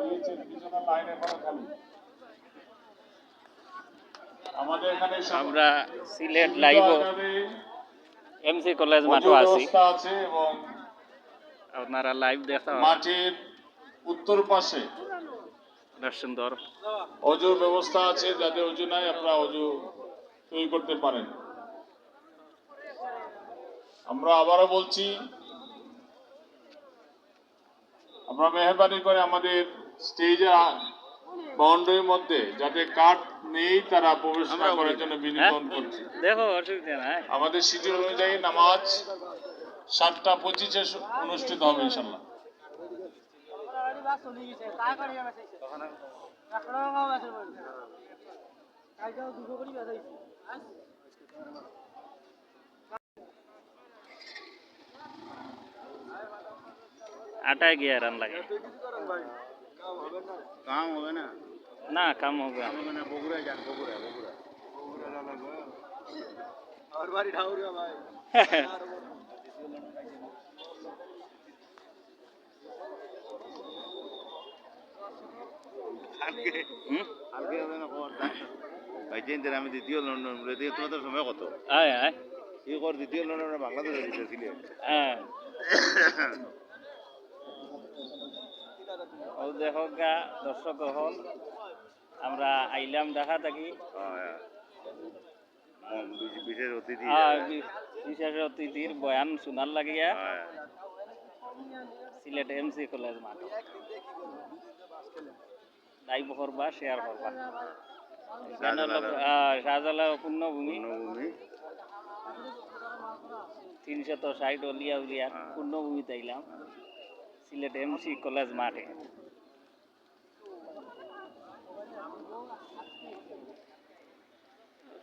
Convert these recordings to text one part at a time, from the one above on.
দাঁড়িয়েছেন পিছনে লাইন এখনো খালি। আমাদের এখানে আমরা সিলেট লাইভ এমসি কলেজ মাঠে আছে এবং আপনারা লাইভ দেখা মাঠের উত্তর পাশে সুন্দর অজুর ব্যবস্থা আছে, যাতে অজু নাই আপনারা অজু তৈরি করতে পারেন। আমরা আবারও বলছি, আপনারা মেহরবানি করে আমাদের স্টেজের বাউন্ডারির মধ্যে যাতে কাঠ নেই তারা প্রবেশ না করার জন্য বিনোদন করছি। দেখো অসুবিধা নাই, আমাদের শিডিউল অনুযায়ী নামাজ 7:25-এ অনুষ্ঠিত হবে ইনশাআল্লাহ। আটায় গিয়ে রান লাগে কাম হবে না, না কাম হবে না। বগুড়ায় যান, বগুড়া আর বাড়ি ঠাউরিয়া ভাই। কালকে হবে না খবর ভাই, যেদিন আমি দ্বিতীয় লন্ডন বলে তোমাদের সময় কত আয় আয় কি কর দ্বিতীয় লন্ডনে বাংলাদেশে দিতেছিলে। হ্যাঁ ও দেখো গা দর্শক হল আমরা আইলাম দেখা থাকি বিশেষ অতিথি বিশেষ অতিথির বয়ান শোনার লাগিয়া সিলেট এমসি কলেজ মাঠ লাইভ করবা শেয়ার করবা। শাহজালাল পূর্ণভূমি 360 অলিয়া উলিয়া পূর্ণভূমিতে আইলাম সিলেট এমসি কলেজ মাঠে।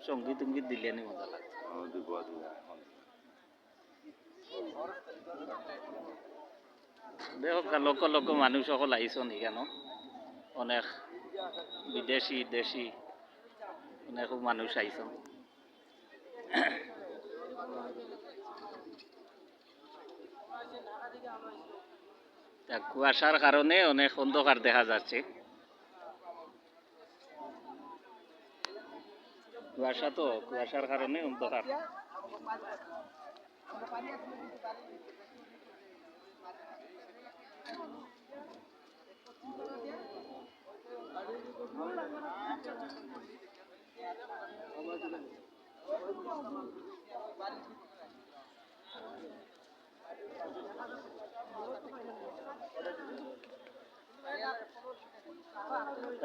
সঙ্গীত টঙ্গীত দিলে নি মজা লাগে। দেখো লক্ষ লক্ষ মানুষ সকল আইসন এখানে, অনেক বিদেশি দেশি অনেক মানুষ আইসন। কুয়াশার কারণে অনেক অন্ধকার দেখা যাচ্ছে, কুয়াশার কারণে অন্ধকার।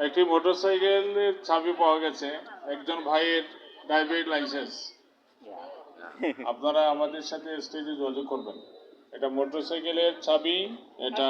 একটি মোটরসাইকেলের চাবি পাওয়া গেছে, একজন ভাইয়ের ড্রাইভিং লাইসেন্স। আপনারা আমাদের সাথে স্টেজে যোগাযোগ করবেন। এটা মোটরসাইকেলের চাবি, এটা